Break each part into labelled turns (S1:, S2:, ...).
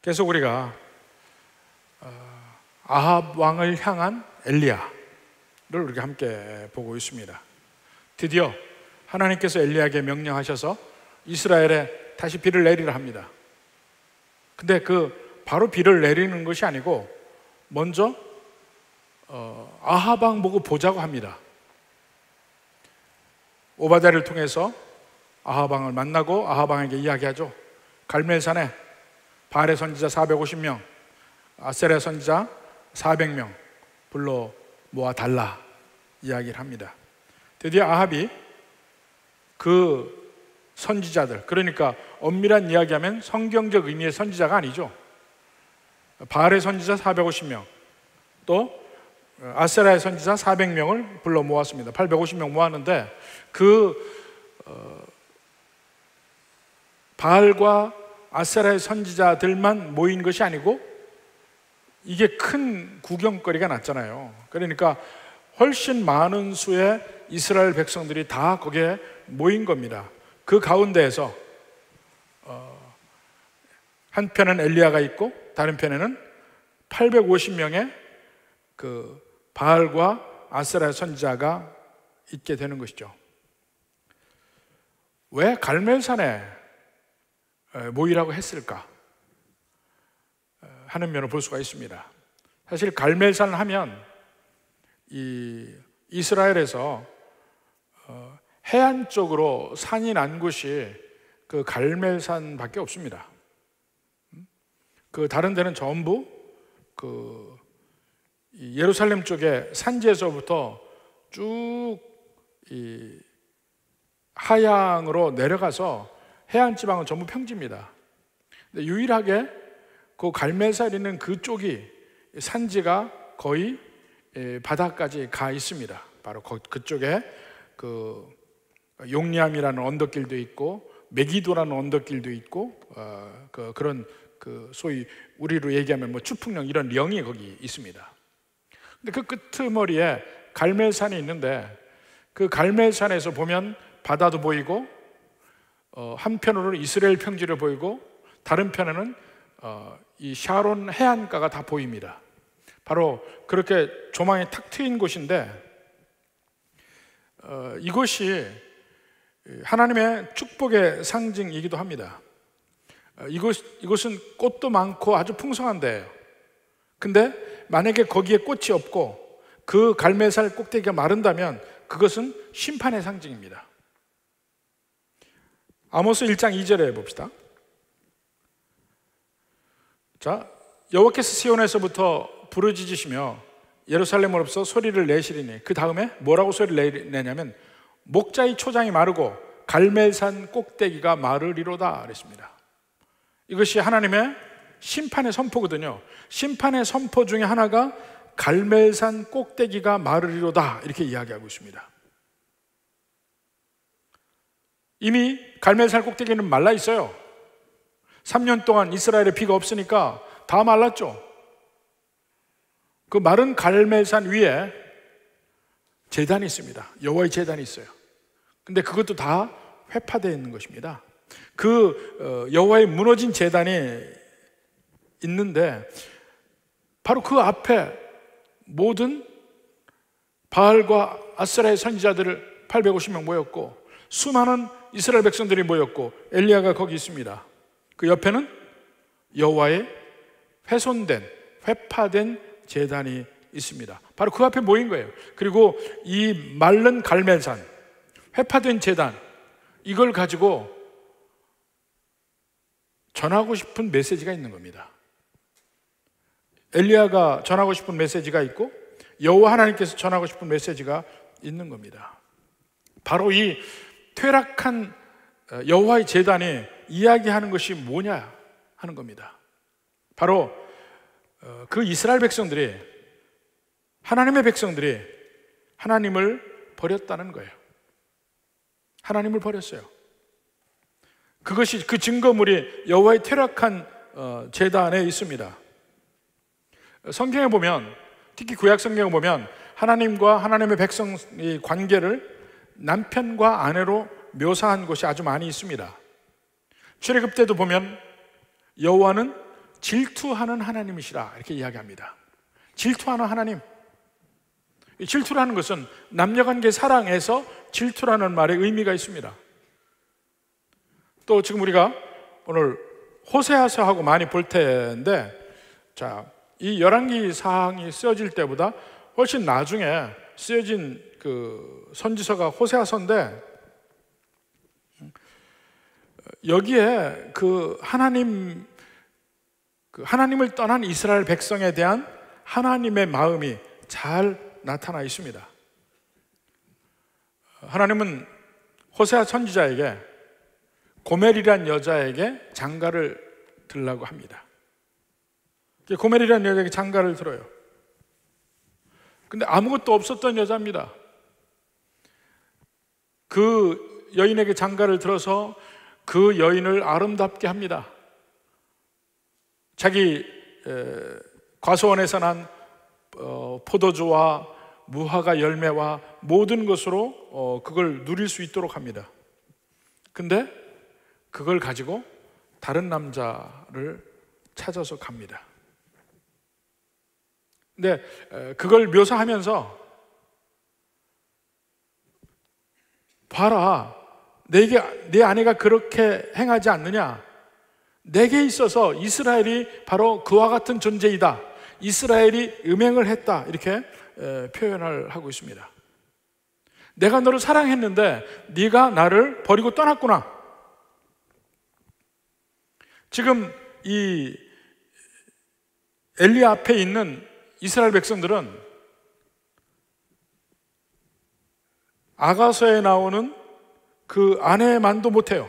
S1: 계속 우리가 아합 왕을 향한 엘리야를 우리가 함께 보고 있습니다. 드디어 하나님께서 엘리야에게 명령하셔서 이스라엘에 다시 비를 내리라 합니다. 근데 바로 비를 내리는 것이 아니고 먼저 아합 왕 보고 보자고 합니다. 오바댜를 통해서 아합 왕을 만나고 아합 왕에게 이야기하죠. 갈멜산에 바알의 선지자 450명, 아세라 선지자 400명 불러 모아 달라 이야기를 합니다. 드디어 아합이 그 선지자들, 그러니까 엄밀한 이야기하면 성경적 의미의 선지자가 아니죠. 바알의 선지자 450명, 또 아세라의 선지자 400명을 불러 모았습니다. 850명 모았는데 바알과 아세라의 선지자들만 모인 것이 아니고 이게 큰 구경거리가 났잖아요. 그러니까 훨씬 많은 수의 이스라엘 백성들이 다 거기에 모인 겁니다. 그 가운데에서 한편은 엘리야가 있고 다른 편에는 850명의 그 바알과 아세라의 선지자가 있게 되는 것이죠. 왜 갈멜산에 모이라고 했을까 하는 면을 볼 수가 있습니다. 사실 갈멜산을 하면 이 이스라엘에서 해안 쪽으로 산이 난 곳이 그 갈멜산밖에 없습니다. 그 다른 데는 전부 그 예루살렘 쪽에 산지에서부터 쭉 이 하양으로 내려가서 해안 지방은 전부 평지입니다. 근데 유일하게 그 갈멜산에 있는 그쪽이 산지가 거의 바다까지 가 있습니다. 바로 그쪽에 그 용리암이라는 언덕길도 있고 메기도라는 언덕길도 있고 그런 소위 우리로 얘기하면 뭐 추풍령 이런 령이 거기 있습니다. 근데 그 끄트머리에 갈멜산이 있는데 그 갈멜산에서 보면 바다도 보이고 한편으로는 이스라엘 평지를 보이고 다른 편에는 이 샤론 해안가가 다 보입니다. 바로 그렇게 조망이 탁 트인 곳인데 이것이 하나님의 축복의 상징이기도 합니다. 이곳은 꽃도 많고 아주 풍성한 데예요. 근데 만약에 거기에 꽃이 없고 그 갈멜산 꼭대기가 마른다면 그것은 심판의 상징입니다. 아모스 1장 2절에 봅시다. 자, 여호와께서 시온에서부터 부르짖으시며 예루살렘으로부터 소리를 내시리니 그 다음에 뭐라고 소리를 내냐면 목자의 초장이 마르고 갈멜산 꼭대기가 마르리로다 그랬습니다. 이것이 하나님의 심판의 선포거든요. 심판의 선포 중에 하나가 갈멜산 꼭대기가 마르리로다 이렇게 이야기하고 있습니다. 이미 갈멜산 꼭대기는 말라 있어요. 3년 동안 이스라엘에 비가 없으니까 다 말랐죠. 그 마른 갈멜산 위에 제단이 있습니다. 여호와의 제단이 있어요. 근데 그것도 다 회파되어 있는 것입니다. 그 여호와의 무너진 제단이 있는데 바로 그 앞에 모든 바알과 아세라의 선지자들을 850명 모였고 수많은 이스라엘 백성들이 모였고 엘리야가 거기 있습니다. 그 옆에는 여호와의 훼손된 회파된 제단이 있습니다. 바로 그 앞에 모인 거예요. 그리고 이 마른 갈멜산 회파된 제단 이걸 가지고 전하고 싶은 메시지가 있는 겁니다. 엘리야가 전하고 싶은 메시지가 있고 여호와 하나님께서 전하고 싶은 메시지가 있는 겁니다. 바로 이 퇴락한 여호와의 제단이 이야기하는 것이 뭐냐 하는 겁니다. 바로 그 이스라엘 백성들이 하나님의 백성들이 하나님을 버렸다는 거예요. 하나님을 버렸어요. 그것이 그 증거물이 여호와의 퇴락한 제단에 있습니다. 성경에 보면 특히 구약 성경에 보면 하나님과 하나님의 백성의 관계를 남편과 아내로 묘사한 곳이 아주 많이 있습니다. 출애굽 때도 보면 여호와는 질투하는 하나님이시라 이렇게 이야기합니다. 질투하는 하나님. 질투라는 것은 남녀관계 사랑에서 질투라는 말에 의미가 있습니다. 또 지금 우리가 오늘 호세아서하고 많이 볼 텐데, 자, 이 열왕기 사항이 쓰여질 때보다 훨씬 나중에 쓰여진 그 선지서가 호세아서인데, 여기에 하나님을 떠난 이스라엘 백성에 대한 하나님의 마음이 잘 나타나 있습니다. 하나님은 호세아 선지자에게 고멜이란 여자에게 장가를 들라고 합니다. 고멜이란 여자에게 장가를 들어요. 근데 아무것도 없었던 여자입니다. 그 여인에게 장가를 들어서 그 여인을 아름답게 합니다. 자기 과수원에서 난 포도주와 무화과 열매와 모든 것으로 그걸 누릴 수 있도록 합니다. 근데 그걸 가지고 다른 남자를 찾아서 갑니다. 근데 그걸 묘사하면서 봐라, 내 아내가 그렇게 행하지 않느냐? 내게 있어서 이스라엘이 바로 그와 같은 존재이다. 이스라엘이 음행을 했다. 이렇게 표현을 하고 있습니다. 내가 너를 사랑했는데 네가 나를 버리고 떠났구나. 지금 이 엘리 앞에 있는 이스라엘 백성들은 아가서에 나오는 그 아내만도 못해요.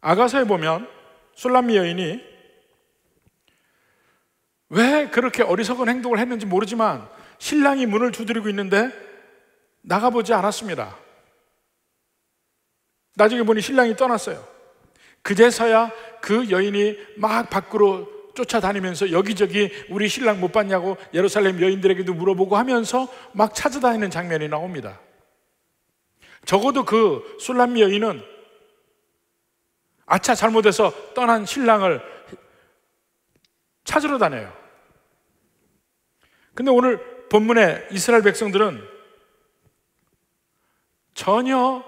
S1: 아가서에 보면 술람미 여인이 왜 그렇게 어리석은 행동을 했는지 모르지만 신랑이 문을 두드리고 있는데 나가보지 않았습니다. 나중에 보니 신랑이 떠났어요. 그제서야 그 여인이 막 밖으로 쫓아다니면서 여기저기 우리 신랑 못 봤냐고 예루살렘 여인들에게도 물어보고 하면서 막 찾아다니는 장면이 나옵니다. 적어도 그 술람미 여인은 아차 잘못해서 떠난 신랑을 찾으러 다녀요. 근데 오늘 본문의 이스라엘 백성들은 전혀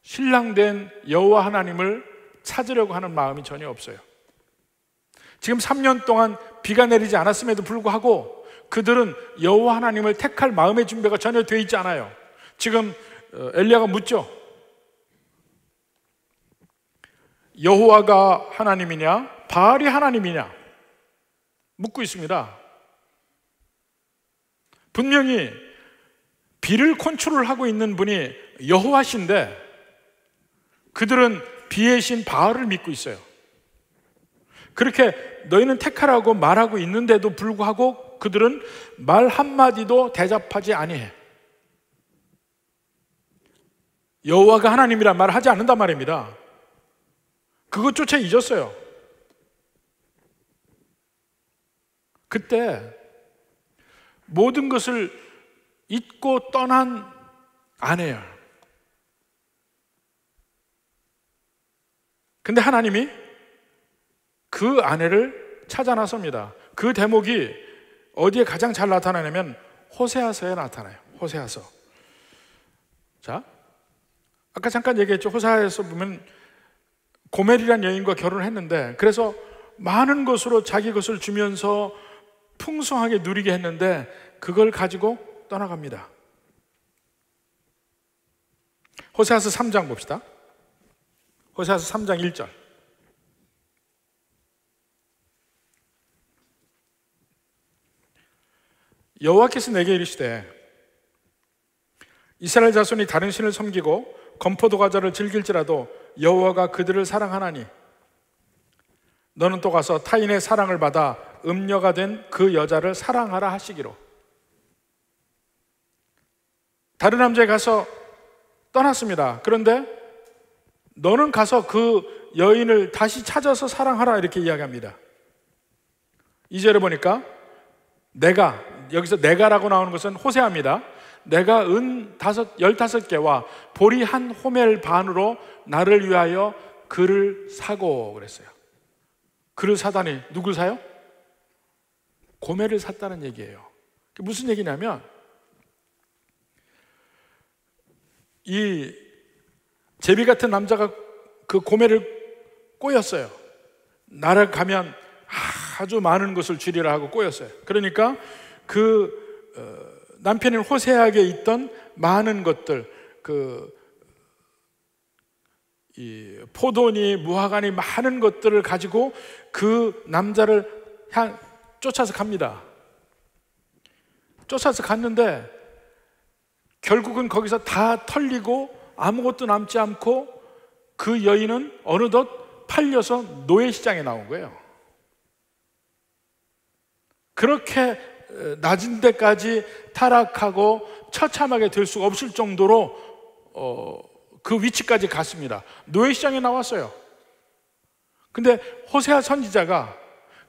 S1: 신랑된 여호와 하나님을 찾으려고 하는 마음이 전혀 없어요. 지금 3년 동안 비가 내리지 않았음에도 불구하고 그들은 여호와 하나님을 택할 마음의 준비가 전혀 되어 있지 않아요. 지금 엘리야가 묻죠. 여호와가 하나님이냐 바알이 하나님이냐 묻고 있습니다. 분명히 비를 컨트롤하고 있는 분이 여호와신데 그들은 비의 신 바알을 믿고 있어요. 그렇게 너희는 택하라고 말하고 있는데도 불구하고 그들은 말 한마디도 대답하지 아니해. 여호와가 하나님이란 말을 하지 않는단 말입니다. 그것조차 잊었어요. 그때 모든 것을 잊고 떠난 아내예요. 근데 하나님이 그 아내를 찾아 나섭니다. 그 대목이 어디에 가장 잘 나타나냐면 호세아서에 나타나요. 호세아서. 자, 아까 잠깐 얘기했죠. 호세아서 보면 고멜이란 여인과 결혼을 했는데 그래서 많은 것으로 자기 것을 주면서 풍성하게 누리게 했는데 그걸 가지고 떠나갑니다. 호세아서 3장 봅시다. 호세아서 3장 1절. 여호와께서 내게 이르시되 이스라엘 자손이 다른 신을 섬기고 건포도 과자를 즐길지라도 여호와가 그들을 사랑하나니 너는 또 가서 타인의 사랑을 받아 음녀가 된 그 여자를 사랑하라 하시기로. 다른 남자에 가서 떠났습니다. 그런데 너는 가서 그 여인을 다시 찾아서 사랑하라 이렇게 이야기합니다. 2절에 보니까 내가, 여기서 내가라고 나오는 것은 호세아입니다. 내가 은 15개와 보리 한 호멜 반으로 나를 위하여 그를 사고 그랬어요. 그를 사다니 누굴 사요? 고멜을 샀다는 얘기예요. 무슨 얘기냐면 이 제비 같은 남자가 그 고멜을 꼬였어요. 날아가면 아주 많은 것을 주리라 하고 꼬였어요. 그러니까 그 남편인 호세아에게 있던 많은 것들, 이 포도니 무화과니 많은 것들을 가지고 그 남자를 쫓아서 갑니다. 쫓아서 갔는데 결국은 거기서 다 털리고 아무것도 남지 않고 그 여인은 어느덧 팔려서 노예시장에 나온 거예요. 그렇게 낮은 데까지 타락하고 처참하게 될 수가 없을 정도로 그 위치까지 갔습니다. 노예시장에 나왔어요. 근데 호세아 선지자가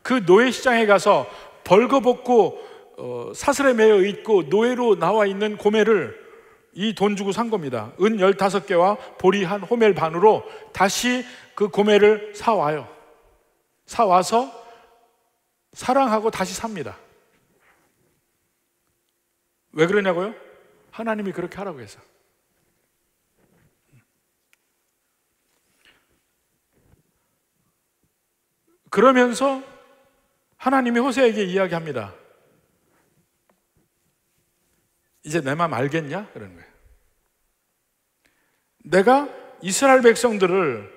S1: 그 노예시장에 가서 벌거벗고 사슬에 매여 있고 노예로 나와 있는 고멜을 이 돈 주고 산 겁니다. 은 15개와 보리 한 호멜 반으로 다시 그 고멜을 사와요. 사와서 사랑하고 다시 삽니다. 왜 그러냐고요? 하나님이 그렇게 하라고 해서. 그러면서 하나님이 호세아에게 이야기합니다. 이제 내 마음 알겠냐? 그러는 거예요. 내가 이스라엘 백성들을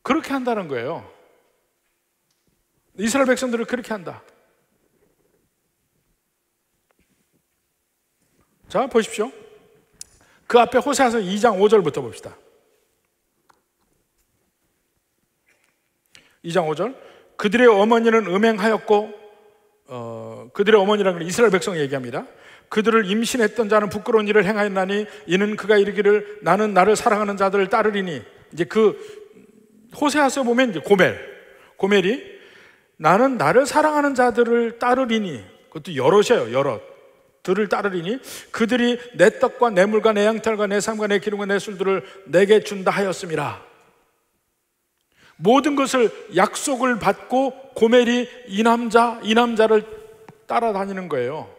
S1: 그렇게 한다는 거예요. 이스라엘 백성들을 그렇게 한다. 자, 보십시오. 그 앞에 호세아서 2장 5절부터 봅시다. 2장 5절. 그들의 어머니는 음행하였고, 그들의 어머니라는 건 이스라엘 백성 얘기합니다. 그들을 임신했던 자는 부끄러운 일을 행하였나니 이는 그가 이르기를 나는 나를 사랑하는 자들을 따르리니. 이제 그 호세아서 보면 이제 고멜이 나는 나를 사랑하는 자들을 따르리니, 그것도 여럿이에요. 여럿 들을 따르리니 그들이 내 떡과 내 물과 내 양털과 내 삶과 내 기름과 내 술들을 내게 준다 하였음이라. 모든 것을 약속을 받고 고멜이 이 남자를 따라다니는 거예요.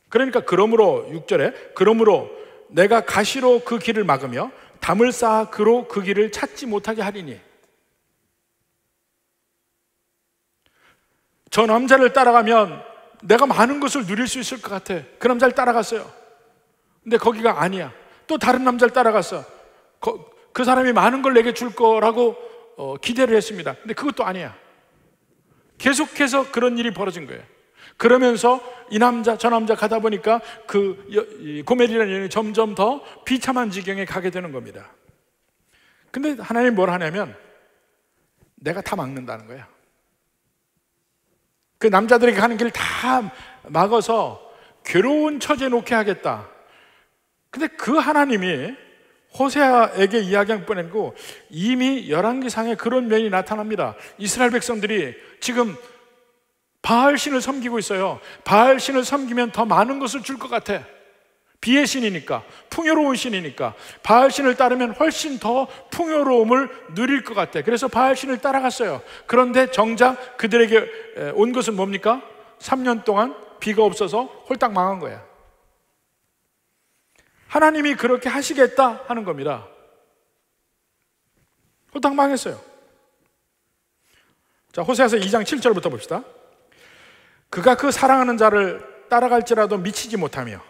S1: 그러니까 그러므로 6절에 그러므로 내가 가시로 그 길을 막으며 담을 쌓아 그로 그 길을 찾지 못하게 하리니. 저 남자를 따라가면 내가 많은 것을 누릴 수 있을 것 같아. 그 남자를 따라갔어요. 근데 거기가 아니야. 또 다른 남자를 따라갔어. 그 사람이 많은 걸 내게 줄 거라고 기대를 했습니다. 근데 그것도 아니야. 계속해서 그런 일이 벌어진 거예요. 그러면서 이 남자 저 남자 가다 보니까 그 고멜이라는 여인이 점점 더 비참한 지경에 가게 되는 겁니다. 근데 하나님이 뭘 하냐면 내가 다 막는다는 거야. 그 남자들에게 가는 길 다 막아서 괴로운 처지에 놓게 하겠다. 근데 그 하나님이 호세아에게 이야기한 뿐 아니고 이미 열왕기상에 그런 면이 나타납니다. 이스라엘 백성들이 지금 바알신을 섬기고 있어요. 바알신을 섬기면 더 많은 것을 줄 것 같아. 비의 신이니까, 풍요로운 신이니까 바알신을 따르면 훨씬 더 풍요로움을 누릴 것 같아. 그래서 바알신을 따라갔어요. 그런데 정작 그들에게 온 것은 뭡니까? 3년 동안 비가 없어서 홀딱 망한 거야. 하나님이 그렇게 하시겠다 하는 겁니다. 홀딱 망했어요. 자, 호세아서 2장 7절부터 봅시다. 그가 그 사랑하는 자를 따라갈지라도 미치지 못하며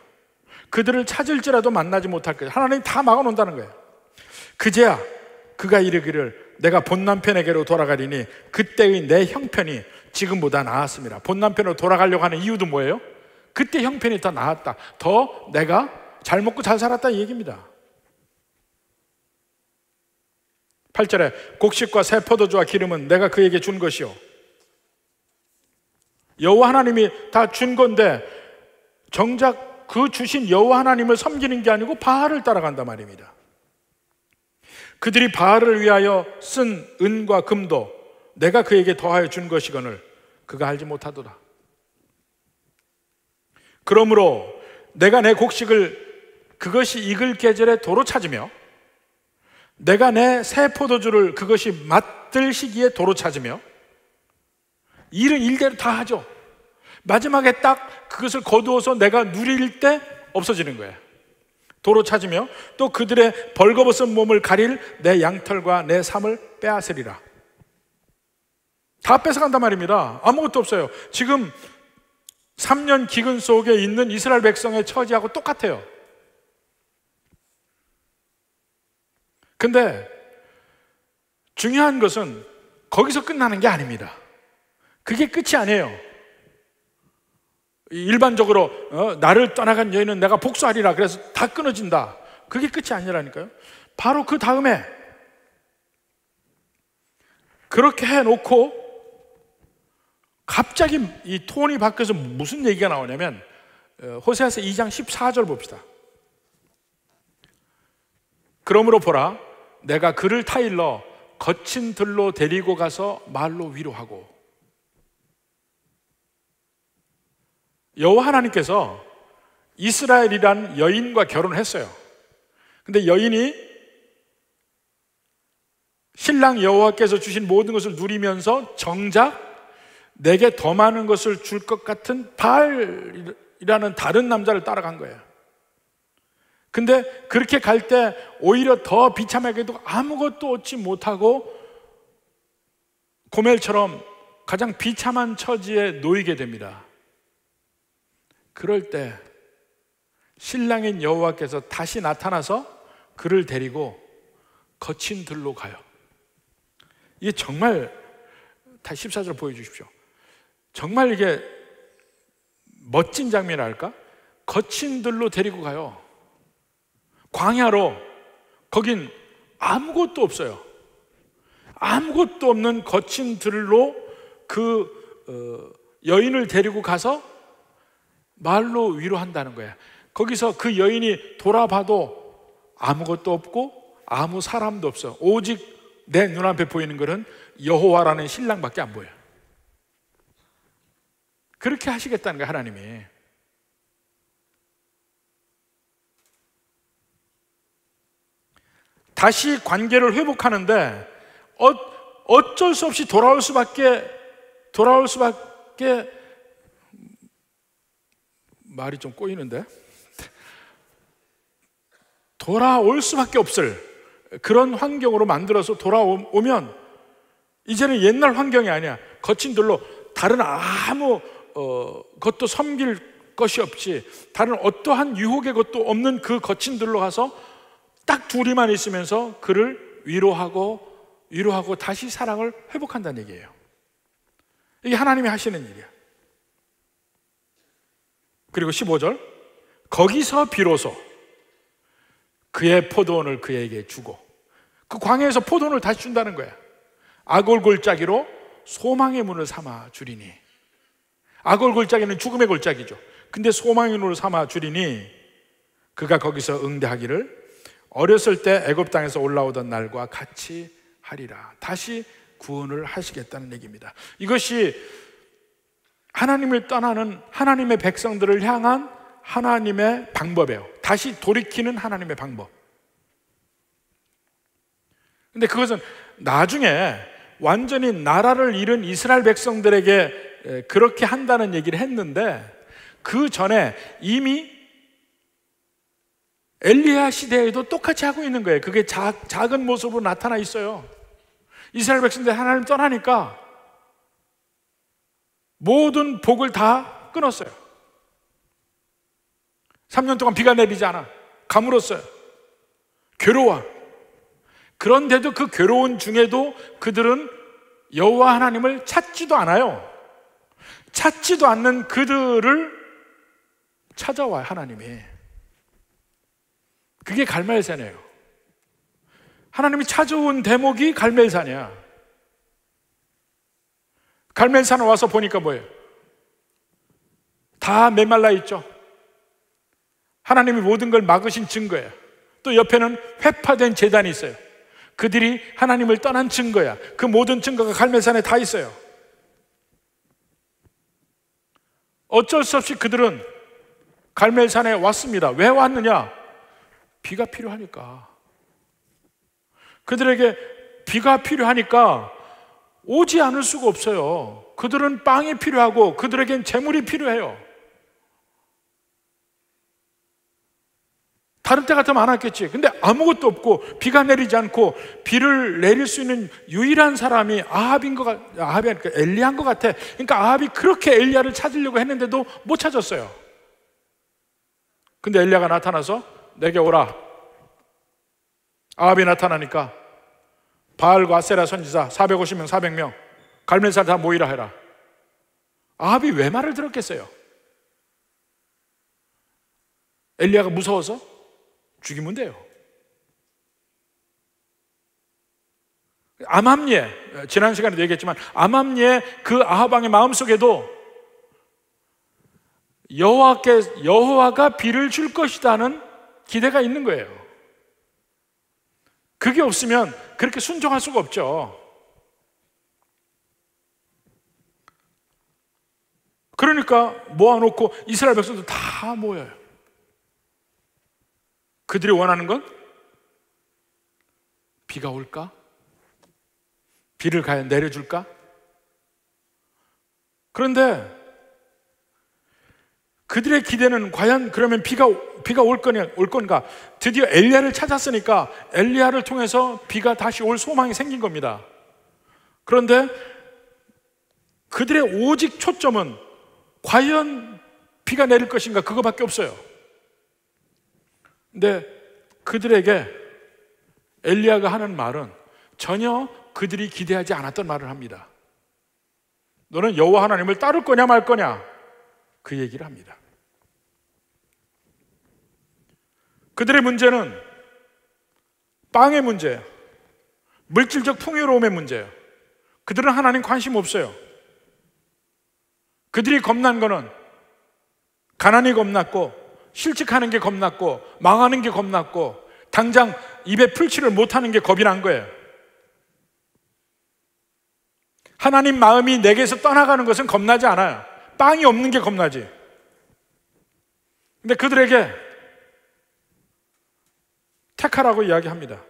S1: 그들을 찾을지라도 만나지 못할 거예요. 하나님이 다 막아놓는다는 거예요. 그제야 그가 이르기를 내가 본 남편에게로 돌아가리니 그때의 내 형편이 지금보다 나았습니다. 본 남편으로 돌아가려고 하는 이유도 뭐예요? 그때 형편이 더 나았다. 더 내가 잘 먹고 잘 살았다 이 얘기입니다. 8절에 곡식과 새 포도주와 기름은 내가 그에게 준 것이요. 여호와 하나님이 다 준 건데 정작 그 주신 여호와 하나님을 섬기는 게 아니고 바알을 따라간단 말입니다. 그들이 바알을 위하여 쓴 은과 금도 내가 그에게 더하여 준 것이거늘 그가 알지 못하도다. 그러므로 내가 내 곡식을 그것이 익을 계절에 도로 찾으며 내가 내 새 포도주를 그것이 맛들 시기에 도로 찾으며, 일은 일대로 다 하죠. 마지막에 딱 그것을 거두어서 내가 누릴 때 없어지는 거예요. 도로 찾으며 또 그들의 벌거벗은 몸을 가릴 내 양털과 내 삶을 빼앗으리라. 다 뺏어간단 말입니다. 아무것도 없어요. 지금 3년 기근 속에 있는 이스라엘 백성의 처지하고 똑같아요. 근데 중요한 것은 거기서 끝나는 게 아닙니다. 그게 끝이 아니에요. 일반적으로 나를 떠나간 여인은 내가 복수하리라, 그래서 다 끊어진다, 그게 끝이 아니라니까요. 바로 그 다음에 그렇게 해놓고 갑자기 이 톤이 바뀌어서 무슨 얘기가 나오냐면, 호세아서 2장 14절 봅시다. 그러므로 보라, 내가 그를 타일러 거친 들로 데리고 가서 말로 위로하고. 여호와 하나님께서 이스라엘이란 여인과 결혼을 했어요. 근데 여인이 신랑 여호와께서 주신 모든 것을 누리면서 정작 내게 더 많은 것을 줄 것 같은 바알이라는 다른 남자를 따라간 거예요. 근데 그렇게 갈 때 오히려 더 비참하게도 아무것도 얻지 못하고 고멜처럼 가장 비참한 처지에 놓이게 됩니다. 그럴 때 신랑인 여호와께서 다시 나타나서 그를 데리고 거친 들로 가요. 이게 정말, 다시 14절 보여주십시오. 정말 이게 멋진 장면이랄까? 거친 들로 데리고 가요. 광야로. 거긴 아무것도 없어요. 아무것도 없는 거친 들로 그 여인을 데리고 가서 말로 위로한다는 거야. 거기서 그 여인이 돌아봐도 아무것도 없고 아무 사람도 없어. 오직 내 눈앞에 보이는 것은 여호와라는 신랑밖에 안 보여요. 그렇게 하시겠다는 거야, 하나님이. 다시 관계를 회복하는데 어쩔 수 없이 돌아올 수밖에, 말이 좀 꼬이는데, 돌아올 수밖에 없을 그런 환경으로 만들어서 돌아오면 이제는 옛날 환경이 아니야. 거친 들로 다른 아무 것도 섬길 것이 없이, 다른 어떠한 유혹의 것도 없는 그 거친 들로 가서 딱 둘이만 있으면서 그를 위로하고 다시 사랑을 회복한다는 얘기예요. 이게 하나님이 하시는 일이야. 그리고 15절, 거기서 비로소 그의 포도원을 그에게 주고. 그 광야에서 포도원을 다시 준다는 거야. 악을 골짜기로 소망의 문을 삼아 주리니. 악을 골짜기는 죽음의 골짜기죠. 근데 소망의 문을 삼아 주리니 그가 거기서 응대하기를 어렸을 때 애굽 땅에서 올라오던 날과 같이 하리라. 다시 구원을 하시겠다는 얘기입니다. 이것이 하나님을 떠나는 하나님의 백성들을 향한 하나님의 방법이에요. 다시 돌이키는 하나님의 방법. 근데 그것은 나중에 완전히 나라를 잃은 이스라엘 백성들에게 그렇게 한다는 얘기를 했는데, 그 전에 이미 엘리야 시대에도 똑같이 하고 있는 거예요. 그게 작은 모습으로 나타나 있어요. 이스라엘 백성들이 하나님 떠나니까 모든 복을 다 끊었어요. 3년 동안 비가 내리지 않아. 가물었어요. 괴로워. 그런데도 그 괴로운 중에도 그들은 여호와 하나님을 찾지도 않아요. 찾지도 않는 그들을 찾아와요, 하나님이. 그게 갈멜산이에요. 하나님이 찾아온 대목이 갈멜산이야. 갈멜산에 와서 보니까 뭐예요? 다 메말라 있죠. 하나님이 모든 걸 막으신 증거예요. 또 옆에는 회파된 제단이 있어요. 그들이 하나님을 떠난 증거야. 그 모든 증거가 갈멜산에 다 있어요. 어쩔 수 없이 그들은 갈멜산에 왔습니다. 왜 왔느냐? 비가 필요하니까. 그들에게 비가 필요하니까 오지 않을 수가 없어요. 그들은 빵이 필요하고 그들에겐 재물이 필요해요. 다른 때 같으면 안 왔겠지. 근데 아무것도 없고 비가 내리지 않고 비를 내릴 수 있는 유일한 사람이 아합이 아니라 엘리야인 것 같아. 그러니까 아합이 그렇게 엘리야를 찾으려고 했는데도 못 찾았어요. 근데 엘리야가 나타나서 내게 오라. 아합이 나타나니까 바알과 아세라 선지자 450명 400명 갈멜살 다 모이라 해라. 아합이 왜 말을 들었겠어요? 엘리야가 무서워서 죽이면 돼요. 암암리에, 지난 시간에도 얘기했지만 암암리에 그 아합 왕의 마음속에도 여호와가 비를 줄 것이라는 기대가 있는 거예요. 그게 없으면 그렇게 순종할 수가 없죠. 그러니까 모아놓고 이스라엘 백성들 다 모여요. 그들이 원하는 건 비가 올까? 비를 과연 내려줄까? 그런데 그들의 기대는 과연 그러면 비가 올 건가? 드디어 엘리야를 찾았으니까 엘리야를 통해서 비가 다시 올 소망이 생긴 겁니다. 그런데 그들의 오직 초점은 과연 비가 내릴 것인가? 그거밖에 없어요. 근데 그들에게 엘리야가 하는 말은 전혀 그들이 기대하지 않았던 말을 합니다. 너는 여호와 하나님을 따를 거냐 말 거냐? 그 얘기를 합니다. 그들의 문제는 빵의 문제예요. 물질적 풍요로움의 문제예요. 그들은 하나님 관심 없어요. 그들이 겁난 거는 가난이 겁났고 실직하는 게 겁났고 망하는 게 겁났고 당장 입에 풀칠을 못하는 게 겁이 난 거예요. 하나님 마음이 내게서 떠나가는 것은 겁나지 않아요. 빵이 없는 게 겁나지. 근데 그들에게 택하라고 이야기합니다.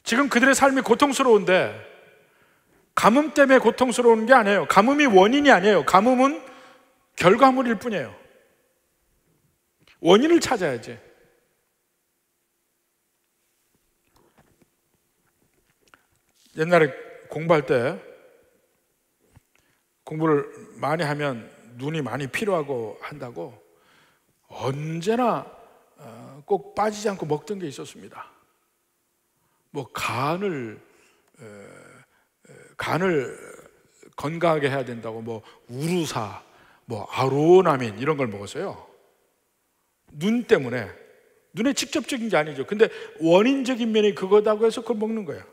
S1: 지금 그들의 삶이 고통스러운데 가뭄 때문에 고통스러운 게 아니에요. 가뭄이 원인이 아니에요. 가뭄은 결과물일 뿐이에요. 원인을 찾아야지. 옛날에 공부할 때 공부를 많이 하면 눈이 많이 필요하고 한다고 언제나 꼭 빠지지 않고 먹던 게 있었습니다. 뭐 간을 건강하게 해야 된다고 뭐 우루사, 뭐 아로나민 이런 걸 먹었어요. 눈 때문에. 눈에 직접적인 게 아니죠. 근데 원인적인 면이 그거다고 해서 그걸 먹는 거예요.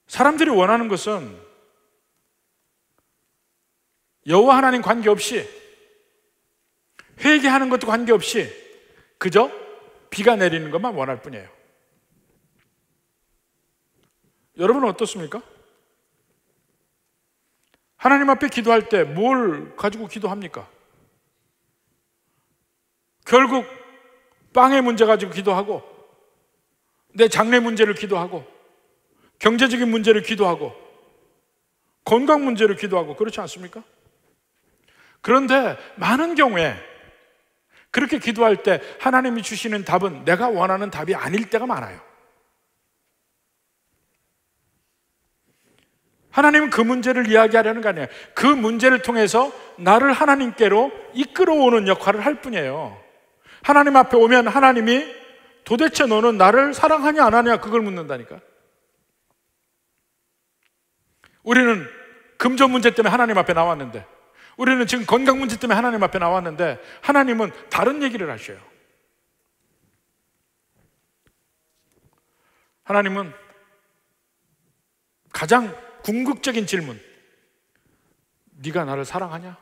S1: 사람들이 원하는 것은 여호와 하나님 관계없이 회개하는 것도 관계없이 그저 비가 내리는 것만 원할 뿐이에요. 여러분은 어떻습니까? 하나님 앞에 기도할 때 뭘 가지고 기도합니까? 결국 빵의 문제 가지고 기도하고 내 장래 문제를 기도하고 경제적인 문제를 기도하고 건강 문제를 기도하고 그렇지 않습니까? 그런데 많은 경우에 그렇게 기도할 때 하나님이 주시는 답은 내가 원하는 답이 아닐 때가 많아요. 하나님은 그 문제를 이야기하려는 거 아니에요. 그 문제를 통해서 나를 하나님께로 이끌어오는 역할을 할 뿐이에요. 하나님 앞에 오면 하나님이 도대체 너는 나를 사랑하냐 안 하냐 그걸 묻는다니까. 우리는 금전 문제 때문에 하나님 앞에 나왔는데, 우리는 지금 건강 문제 때문에 하나님 앞에 나왔는데 하나님은 다른 얘기를 하셔요. 하나님은 가장 궁극적인 질문, 네가 나를 사랑하냐?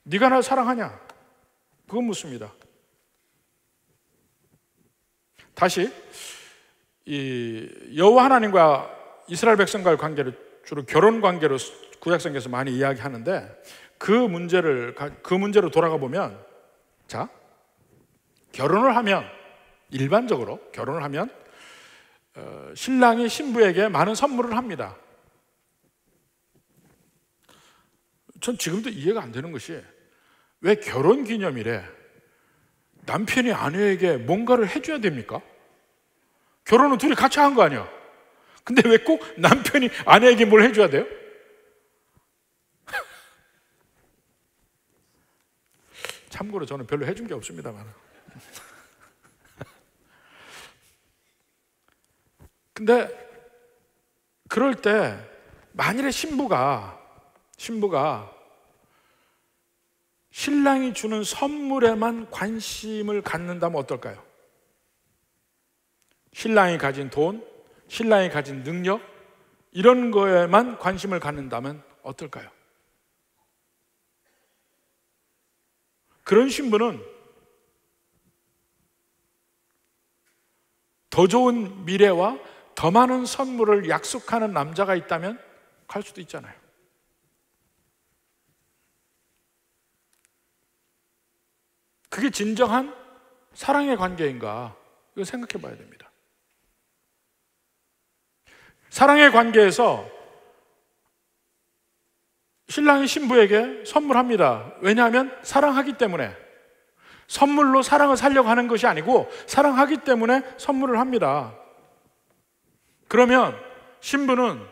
S1: 네가 나를 사랑하냐? 그건 묻습니다. 다시 이 여호와 하나님과 이스라엘 백성과의 관계를 주로 결혼 관계로 구약성경에서 많이 이야기하는데 그 문제로 돌아가 보면 자, 결혼을 하면, 일반적으로 결혼을 하면 신랑이 신부에게 많은 선물을 합니다. 전 지금도 이해가 안 되는 것이, 왜 결혼 기념일에 남편이 아내에게 뭔가를 해줘야 됩니까? 결혼은 둘이 같이 한 거 아니야. 근데 왜 꼭 남편이 아내에게 뭘 해줘야 돼요? 참고로 저는 별로 해준 게 없습니다만. 근데 그럴 때 만일에 신부가 신랑이 주는 선물에만 관심을 갖는다면 어떨까요? 신랑이 가진 돈, 신랑이 가진 능력, 이런 거에만 관심을 갖는다면 어떨까요? 그런 신부는 더 좋은 미래와 더 많은 선물을 약속하는 남자가 있다면 갈 수도 있잖아요. 그게 진정한 사랑의 관계인가? 이거 생각해 봐야 됩니다. 사랑의 관계에서 신랑이 신부에게 선물합니다. 왜냐하면 사랑하기 때문에. 선물로 사랑을 살려고 하는 것이 아니고 사랑하기 때문에 선물을 합니다. 그러면 신부는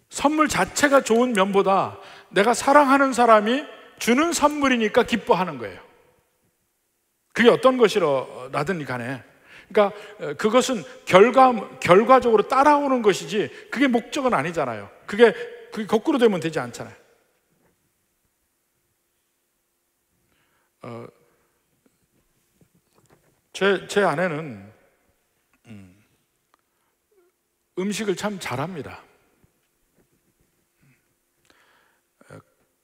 S1: 선물 자체가 좋은 면보다 내가 사랑하는 사람이 주는 선물이니까 기뻐하는 거예요. 그게 어떤 것이라든지 간에. 그러니까 그것은 결과적으로 따라오는 것이지 그게 목적은 아니잖아요. 그게 거꾸로 되면 되지 않잖아요. 제 아내는 음식을 참 잘합니다.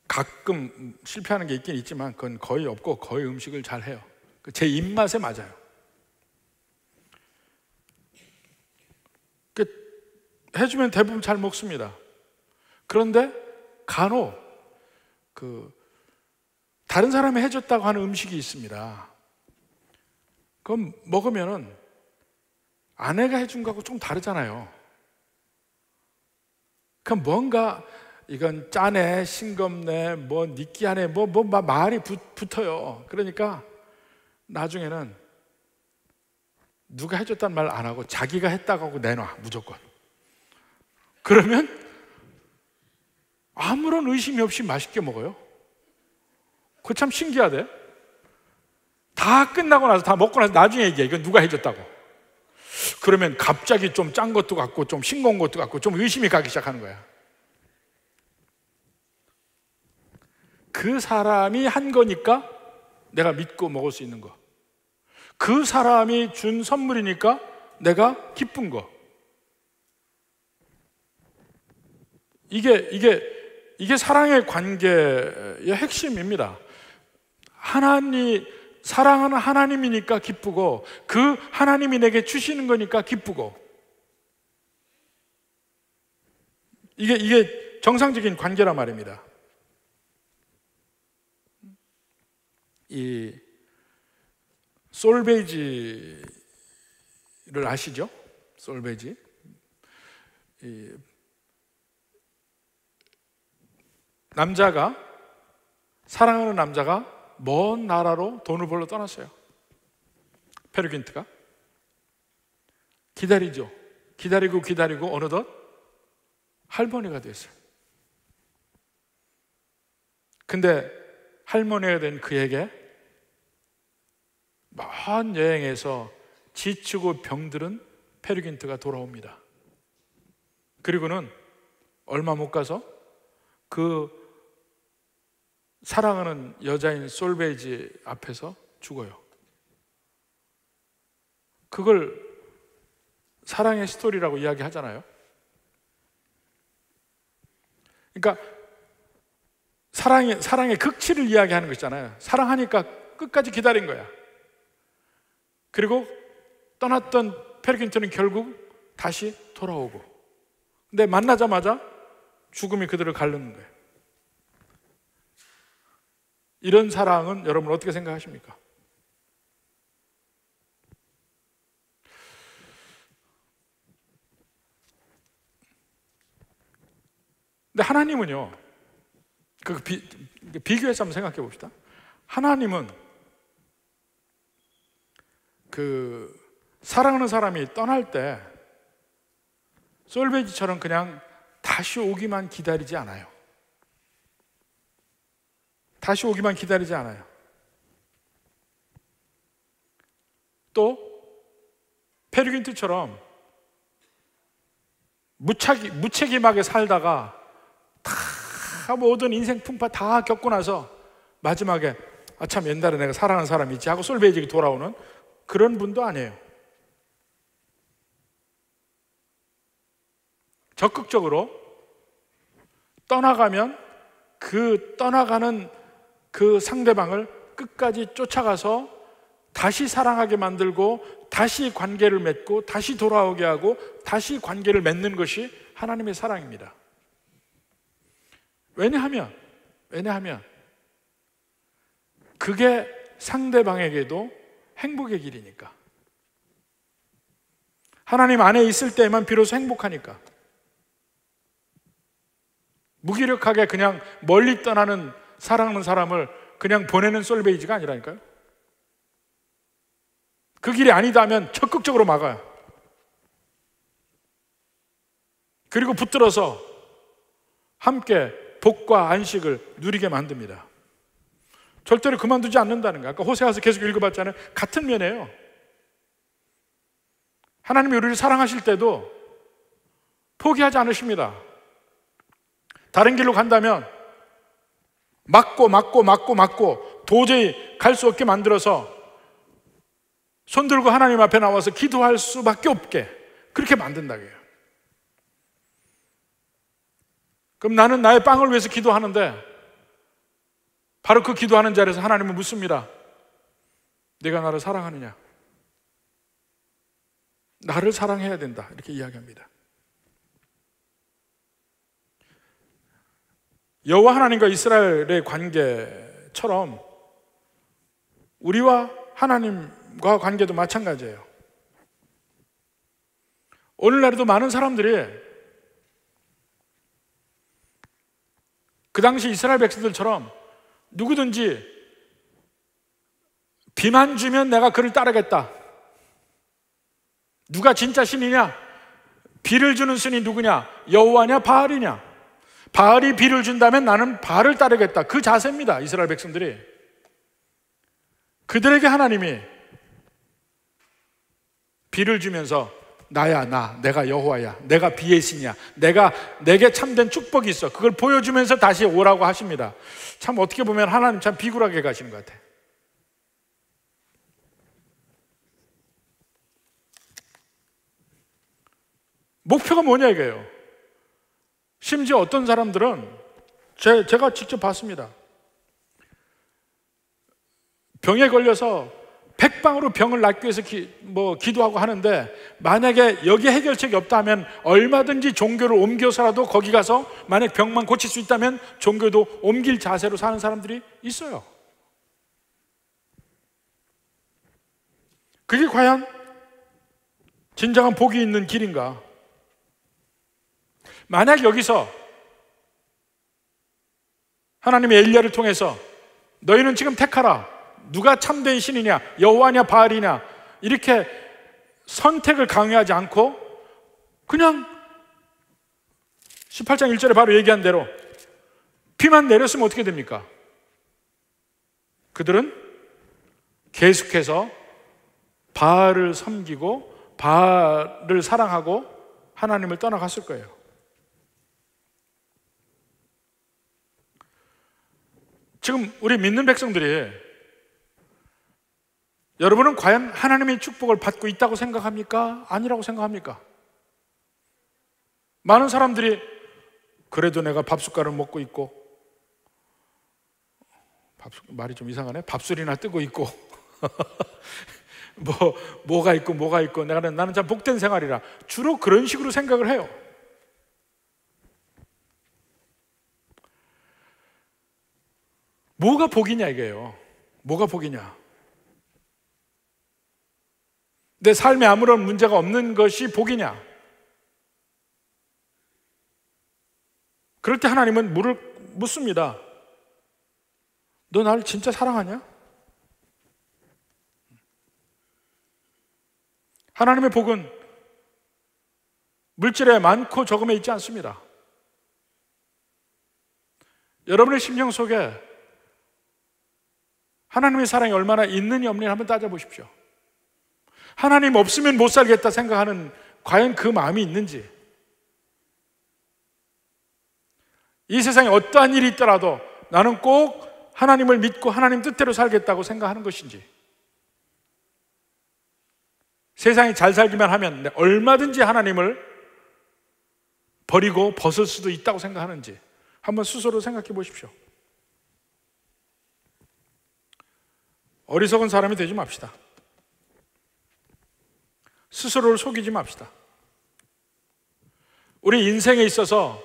S1: 가끔 실패하는 게 있긴 있지만 그건 거의 없고 거의 음식을 잘해요. 제 입맛에 맞아요. 해주면 대부분 잘 먹습니다. 그런데 간혹 다른 사람이 해줬다고 하는 음식이 있습니다. 그럼 먹으면은 아내가 해준 거하고 좀 다르잖아요. 그럼 뭔가 이건 짜네, 싱겁네, 뭐 느끼하네, 말이 붙어요. 그러니까 나중에는 누가 해줬다는 말 안 하고 자기가 했다고 하고 내놔, 무조건. 그러면 아무런 의심이 없이 맛있게 먹어요. 그거 참 신기하대. 다 끝나고 나서, 다 먹고 나서 나중에 얘기해. 이건 누가 해줬다고. 그러면 갑자기 좀 짠 것도 같고 좀 싱거운 것도 같고 좀 의심이 가기 시작하는 거야. 그 사람이 한 거니까 내가 믿고 먹을 수 있는 거. 그 사람이 준 선물이니까 내가 기쁜 거. 이게 사랑의 관계의 핵심입니다. 사랑하는 하나님이니까 기쁘고, 그 하나님이 내게 주시는 거니까 기쁘고. 이게 정상적인 관계란 말입니다. 이 솔베이지를 아시죠? 솔베이지. 사랑하는 남자가 먼 나라로 돈을 벌러 떠났어요. 페르긴트가 기다리고 어느덧 할머니가 됐어요. 근데 할머니가 된 그에게 먼 여행에서 지치고 병들은 페르긴트가 돌아옵니다. 그리고는 얼마 못 가서 그 사랑하는 여자인 솔베이지 앞에서 죽어요. 그걸 사랑의 스토리라고 이야기하잖아요. 그러니까 사랑의 극치를 이야기하는 것이잖아요. 사랑하니까 끝까지 기다린 거야. 그리고 떠났던 페르긴트는 결국 다시 돌아오고, 근데 만나자마자 죽음이 그들을 가르는 거예요. 이런 사랑은 여러분 어떻게 생각하십니까? 근데 하나님은요, 비교해서 한번 생각해 봅시다. 하나님은 사랑하는 사람이 떠날 때 솔베이지처럼 그냥 다시 오기만 기다리지 않아요. 다시 오기만 기다리지 않아요. 또 페르긴트처럼 무책임하게 살다가 다 모든 인생 풍파 다 겪고 나서 마지막에 참 옛날에 내가 사랑하는 사람이 있지 하고 솔베이지에게 돌아오는 그런 분도 아니에요. 적극적으로 떠나가면 그 떠나가는 그 상대방을 끝까지 쫓아가서 다시 사랑하게 만들고 다시 관계를 맺고 다시 돌아오게 하고 다시 관계를 맺는 것이 하나님의 사랑입니다. 왜냐하면 그게 상대방에게도 행복의 길이니까. 하나님 안에 있을 때만 비로소 행복하니까. 무기력하게 그냥 멀리 떠나는 사랑하는 사람을 그냥 보내는 솔베이지가 아니라니까요. 그 길이 아니다면 적극적으로 막아요. 그리고 붙들어서 함께 복과 안식을 누리게 만듭니다. 절대로 그만두지 않는다는 거예요. 아까 호세아서 계속 읽어봤잖아요. 같은 면이에요. 하나님이 우리를 사랑하실 때도 포기하지 않으십니다. 다른 길로 간다면 막고 도저히 갈 수 없게 만들어서 손 들고 하나님 앞에 나와서 기도할 수밖에 없게 그렇게 만든다고요. 그럼 나는 나의 빵을 위해서 기도하는데 바로 그 기도하는 자리에서 하나님은 묻습니다. 네가 나를 사랑하느냐? 나를 사랑해야 된다. 이렇게 이야기합니다. 여호와 하나님과 이스라엘의 관계처럼 우리와 하나님과 관계도 마찬가지예요. 오늘날에도 많은 사람들이 그 당시 이스라엘 백성들처럼 누구든지 비만 주면 내가 그를 따르겠다. 누가 진짜 신이냐? 비를 주는 신이 누구냐? 여호와냐 바알이냐? 바알이 비를 준다면 나는 바알을 따르겠다. 그 자세입니다. 이스라엘 백성들이. 그들에게 하나님이 비를 주면서 나야 내가 여호와야, 내가 비의 신이야, 내게 참된 축복이 있어, 그걸 보여주면서 다시 오라고 하십니다. 참 어떻게 보면 하나님 참 비굴하게 가시는 것 같아요. 목표가 뭐냐 이거예요. 심지어 어떤 사람들은 제가 직접 봤습니다. 병에 걸려서 백방으로 병을 낫기 위해서 기도하고 하는데 만약에 여기에 해결책이 없다면 얼마든지 종교를 옮겨서라도 거기 가서 만약 병만 고칠 수 있다면 종교도 옮길 자세로 사는 사람들이 있어요. 그게 과연 진정한 복이 있는 길인가? 만약 여기서 하나님의 엘리야를 통해서 너희는 지금 택하라. 누가 참된 신이냐, 여호와냐 바알이냐, 이렇게 선택을 강요하지 않고 그냥 18장 1절에 바로 얘기한 대로 비만 내렸으면 어떻게 됩니까? 그들은 계속해서 바알을 섬기고 바알을 사랑하고 하나님을 떠나갔을 거예요. 지금 우리 믿는 백성들이, 여러분은 과연 하나님의 축복을 받고 있다고 생각합니까? 아니라고 생각합니까? 많은 사람들이 그래도 내가 밥숟가락을 먹고 있고, 말이 좀 이상하네. 밥술이나 뜨고 있고 뭐가 있고 나는 참 복된 생활이라 주로 그런 식으로 생각을 해요. 뭐가 복이냐 이게요. 뭐가 복이냐? 내 삶에 아무런 문제가 없는 것이 복이냐? 그럴 때 하나님은 묻습니다. 너 나를 진짜 사랑하냐? 하나님의 복은 물질에 많고 적음에 있지 않습니다. 여러분의 심령 속에 하나님의 사랑이 얼마나 있느냐 없느냐 한번 따져보십시오. 하나님 없으면 못 살겠다 생각하는 과연 그 마음이 있는지, 이 세상에 어떠한 일이 있더라도 나는 꼭 하나님을 믿고 하나님 뜻대로 살겠다고 생각하는 것인지, 세상이 잘 살기만 하면 얼마든지 하나님을 버리고 벗을 수도 있다고 생각하는지 한번 스스로 생각해 보십시오. 어리석은 사람이 되지 맙시다. 스스로를 속이지 맙시다. 우리 인생에 있어서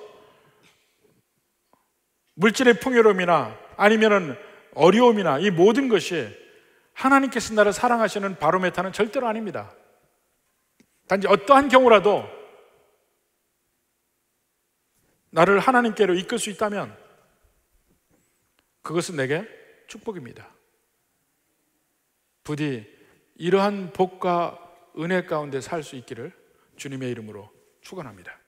S1: 물질의 풍요로움이나 아니면은 어려움이나 이 모든 것이 하나님께서 나를 사랑하시는 바로메타는 절대로 아닙니다. 단지 어떠한 경우라도 나를 하나님께로 이끌 수 있다면 그것은 내게 축복입니다. 부디 이러한 복과 은혜 가운데 살 수 있기를 주님의 이름으로 축원합니다.